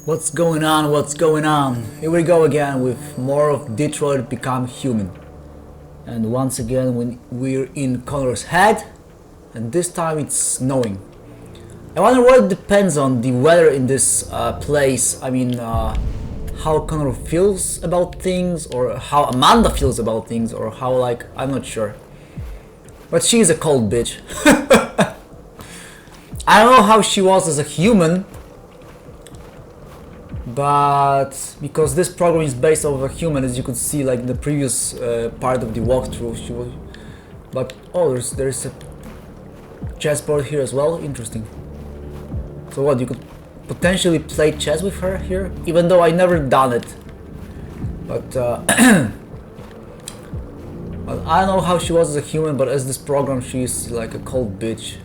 What's going on? What's going on? Here we go again with more of Detroit Become Human. And once again we're in Connor's head, and this time it's snowing. I wonder what it depends on the weather in this place. I mean, how Connor feels about things, or how Amanda feels about things, or how, like, I'm not sure. But she's a cold bitch. I don't know how she was as a human, but because this program is based off a human, as you could see, like in the previous part of the walkthrough, she was. But oh, there's a chessboard here as well. Interesting. So what, you could potentially play chess with her here, even though I never done it. But well, I don't know how she was as a human, but as this program, she's like a cold bitch.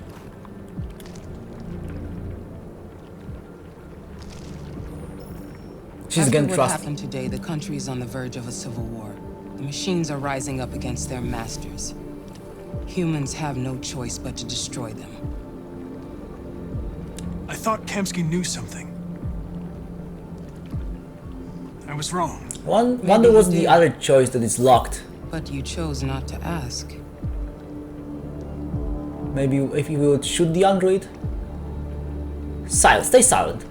She's After again what trusting. happened today, the country is on the verge of a civil war. The machines are rising up against their masters. Humans have no choice but to destroy them. I thought Kamsky knew something. I was wrong. Wonder what's the other choice that is locked. But you chose not to ask. Maybe if you would shoot the android? Silent, stay silent.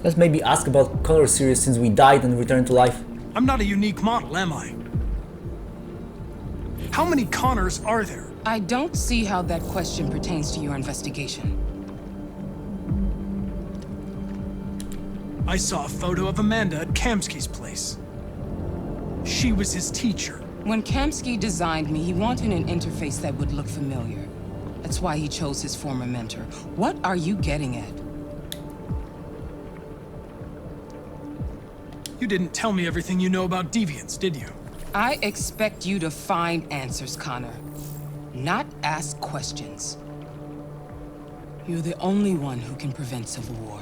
Let's maybe ask about Connor series since we died and returned to life. I'm not a unique model, am I? How many Connors are there? I don't see how that question pertains to your investigation. I saw a photo of Amanda at Kamsky's place. She was his teacher. When Kamsky designed me, he wanted an interface that would look familiar. That's why he chose his former mentor. What are you getting at? You didn't tell me everything you know about Deviants, did you? I expect you to find answers, Connor. Not ask questions. You're the only one who can prevent civil war.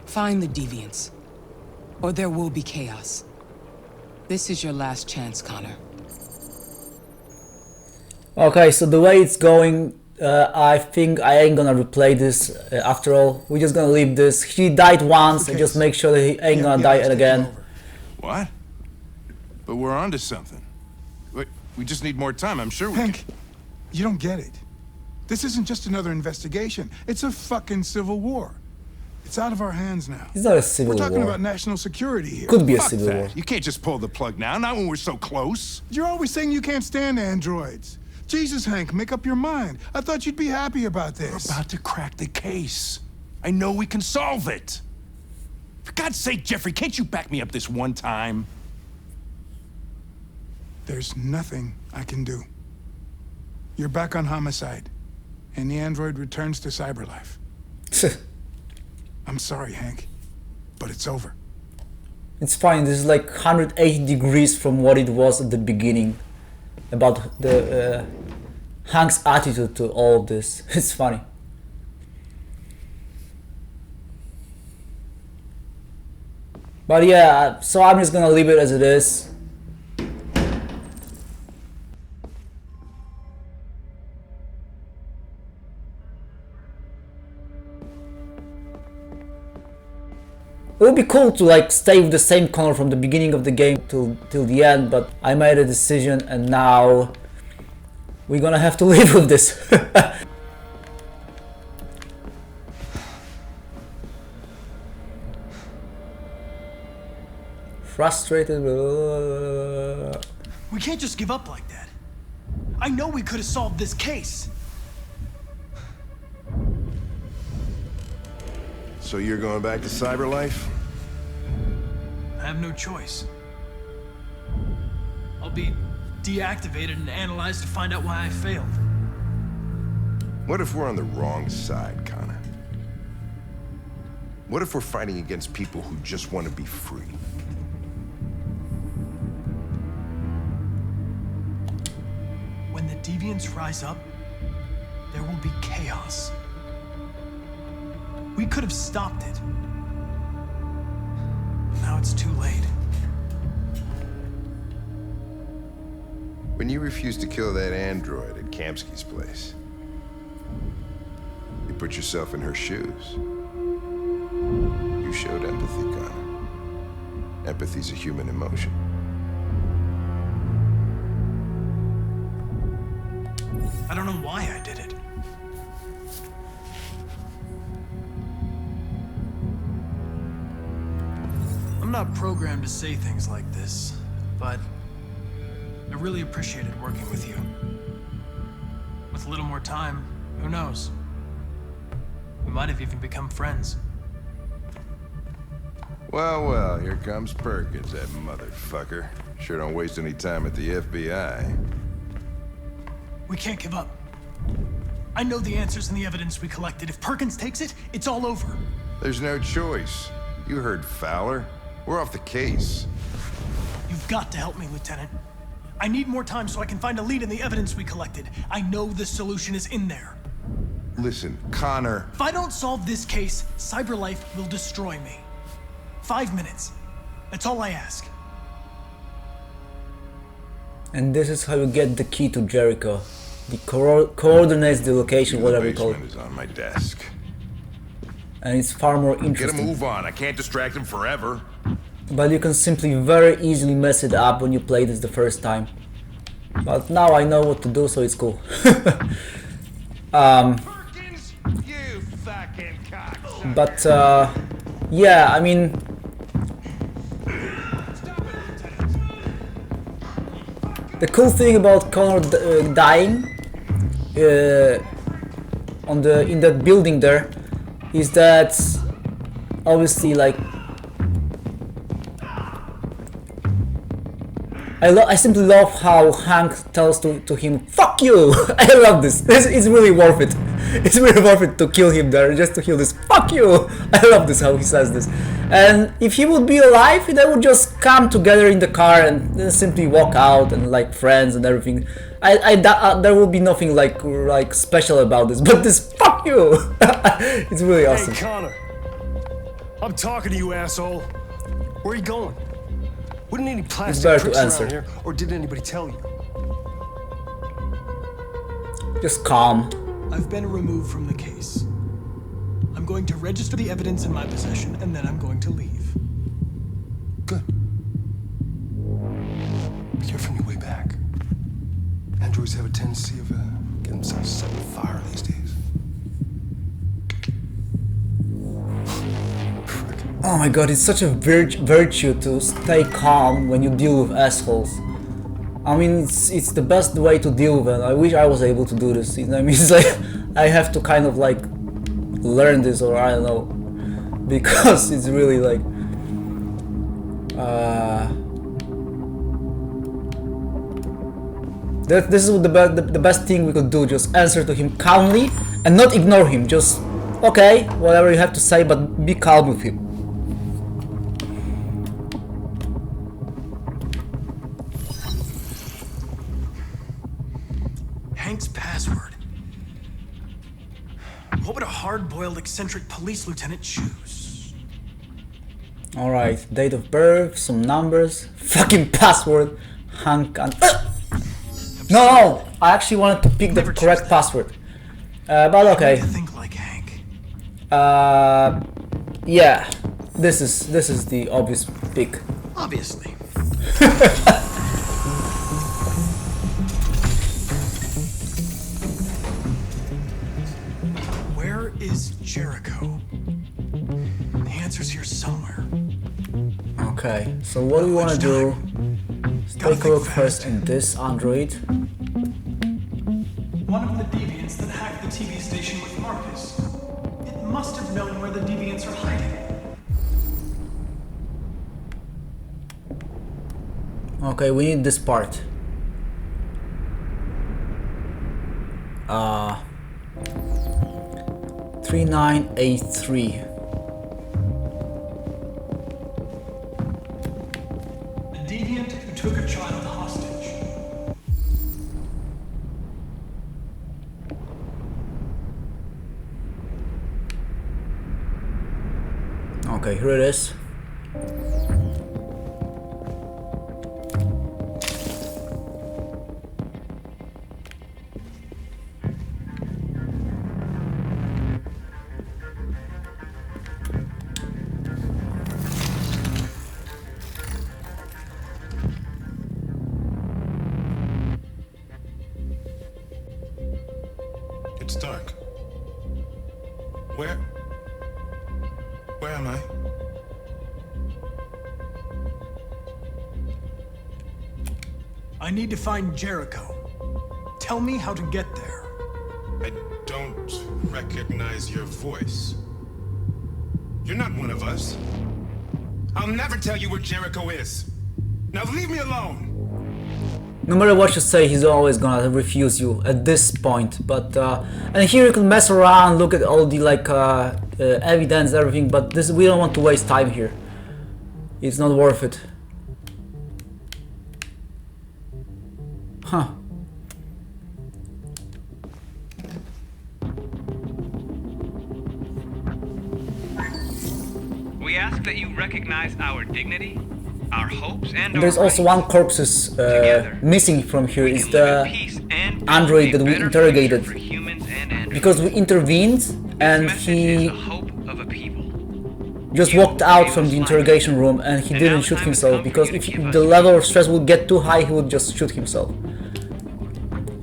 Find the Deviants, or there will be chaos. This is your last chance, Connor. Okay, so the way it's going, I think I ain't gonna replay this after all. We're just gonna leave this. He died once, and just make sure that he ain't gonna die again. What? But we're onto something. We just need more time, I'm sure we Hank, you don't get it. This isn't just another investigation. It's a fucking civil war. It's out of our hands now. It's not a civil We're talking war. about national security here. Could be a Fuck civil that. war. You can't just pull the plug now, not when we're so close. You're always saying you can't stand androids. Jesus, Hank, make up your mind. I thought you'd be happy about We're this. about to crack the case. I know we can solve it. For God's sake, Jeffrey, can't you back me up this one time? There's nothing I can do. You're back on homicide, and the android returns to cyberlife. I'm sorry, Hank, but it's over. It's fine, this is like 180 degrees from what it was at the beginning. About the Hank's attitude to all of this. It's funny. But yeah, so I'm just gonna leave it as it is. It would be cool to like stay with the same Connor from the beginning of the game till the end, but I made a decision and now we're gonna have to live with this. Frustrated. We can't just give up like that. I know we could have solved this case. So you're going back to cyberlife? I have no choice. I'll be deactivated and analyzed to find out why I failed. What if we're on the wrong side, Connor? What if we're fighting against people who just want to be free? When the Deviants rise up, there will be chaos. We could have stopped it. Now it's too late. When you refused to kill that android at Kamsky's place, you put yourself in her shoes. You showed empathy, Connor. Empathy's a human emotion. I don't know why I did it. I'm not programmed to say things like this, but I really appreciated working with you. With a little more time, who knows? We might have even become friends. Well, well, here comes Perkins, that motherfucker. Sure don't waste any time at the FBI. We can't give up. I know the answers and the evidence we collected. If Perkins takes it, it's all over. There's no choice. You heard Fowler. We're off the case. You've got to help me, Lieutenant. I need more time so I can find a lead in the evidence we collected. I know the solution is in there. Listen, Connor. If I don't solve this case, CyberLife will destroy me. 5 minutes. That's all I ask. And this is how you get the key to Jericho. The coordinates, the location, whatever you call it. The basement is on my desk. And it's far more Get a interesting. move on. I can't distract him forever. But you can simply very easily mess it up when you play this the first time. But now I know what to do, so it's cool. Perkins, you fucking cocksucker. But yeah, I mean, the cool thing about Connor dying in that building there is that obviously, like, I simply love how Hank tells to him, "Fuck you!" I love this. It's really worth it. It's really worth it to kill him there, just to hear this "fuck you." I love this how he says this. And if he would be alive, they would just come together in the car and then simply walk out and like friends and everything. There will be nothing like special about this, but this "fuck you," it's really awesome. Hey, Connor. I'm talking to you, asshole. Where are you going? Wouldn't any plastic better to tricks answer. around here, or did anybody tell you? Just calm. I've been removed from the case. I'm going to register the evidence in my possession, and then I'm going to leave. Good. Be careful on your way back. Androids have a tendency of getting themselves set on fire these days. Oh my god, it's such a virtue to stay calm when you deal with assholes. I mean, it's the best way to deal with it. I wish I was able to do this. You know, I mean, it's like I have to kind of like learn this, or I don't know, because it's really like this is the best thing we could do. Just answer to him calmly and not ignore him. Just okay, whatever you have to say, but be calm with him. Hank's password. What would a hard-boiled, eccentric police lieutenant choose? Alright, date of birth, some numbers, fucking password, Hank and... No! I actually wanted to pick the Never correct choose that. password. But okay. I think like Hank. Yeah. This is the obvious pick. Obviously. Where is Jericho? The answer's here somewhere. Okay, so what do we want to do? Let's Gotta take a look think first fast. in this Android. One of the Deviants that hacked the TV station with Marcus. It must have known where the Deviants are hiding. Okay, we need this part. 3983. A deviant who took a child hostage. Okay, here it is. It's dark. Where am I? I need to find Jericho. Tell me how to get there. I don't recognize your voice. You're not one of us. I'll never tell you where Jericho is. Now leave me alone. No matter what you say, he's always gonna refuse you at this point. But and here you can mess around, look at all the like evidence, everything. But this, we don't want to waste time here. It's not worth it. Huh. We ask that you recognize our dignity, our hopes, and There's also one corpse is missing from here. Is the android that we interrogated, because we intervened and he just walked out from the interrogation room and he didn't shoot himself, because if the level of stress would get too high, he would just shoot himself.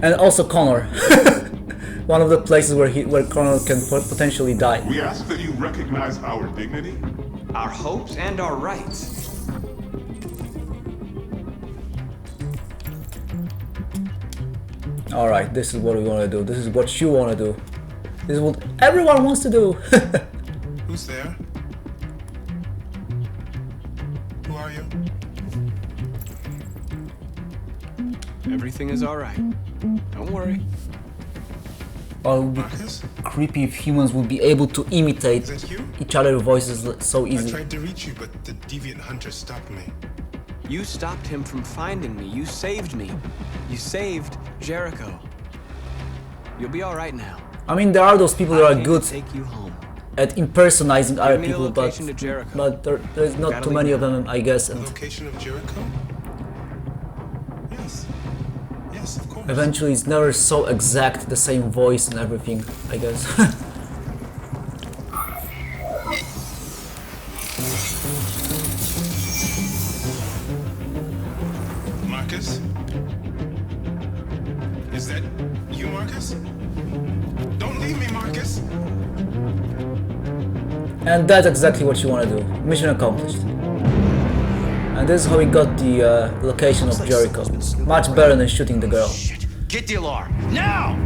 And also Connor, one of the places where Connor can potentially die. We ask that you recognize our dignity, our hopes, and our rights. Alright, this is what we want to do. This is what you want to do. This is what everyone wants to do. Who's there? Who are you? Everything is all right. Don't worry. Well, it would be creepy if humans would be able to imitate each other's voices so I easily. tried to reach you, but the deviant hunter stopped me. You stopped him from finding me. You saved me. You saved Jericho. You'll be all right now. I mean, there are those people that are good Take you home. at impersonating other me the people, but location to Jericho. there's not Gotta too leave many of now. them, I guess. The And location of Jericho? Yes. Yes, of course. eventually, it's never so exact, the same voice and everything, I guess. Marcus? Is that you, Marcus? Don't leave me, Marcus! And that's exactly what you want to do. Mission accomplished. And this is how we got the location of Jericho. Much better than shooting the girl. Shit. Get the alarm. Now!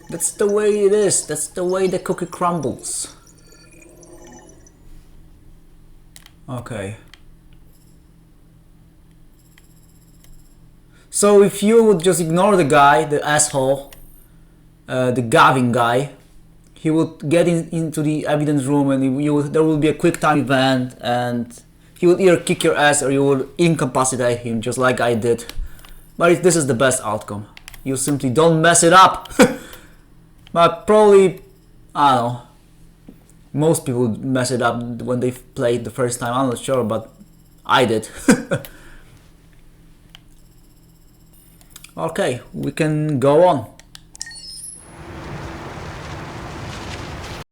That's the way it is. That's the way the cookie crumbles. Okay. So if you would just ignore the guy, the asshole, the Gavin guy, he would get into the evidence room and there will be a quick time event and he would either kick your ass or you would incapacitate him just like I did. But this is the best outcome. You simply don't mess it up. But probably, I don't know, most people would mess it up when they played the first time. I'm not sure, but I did. Okay, we can go on.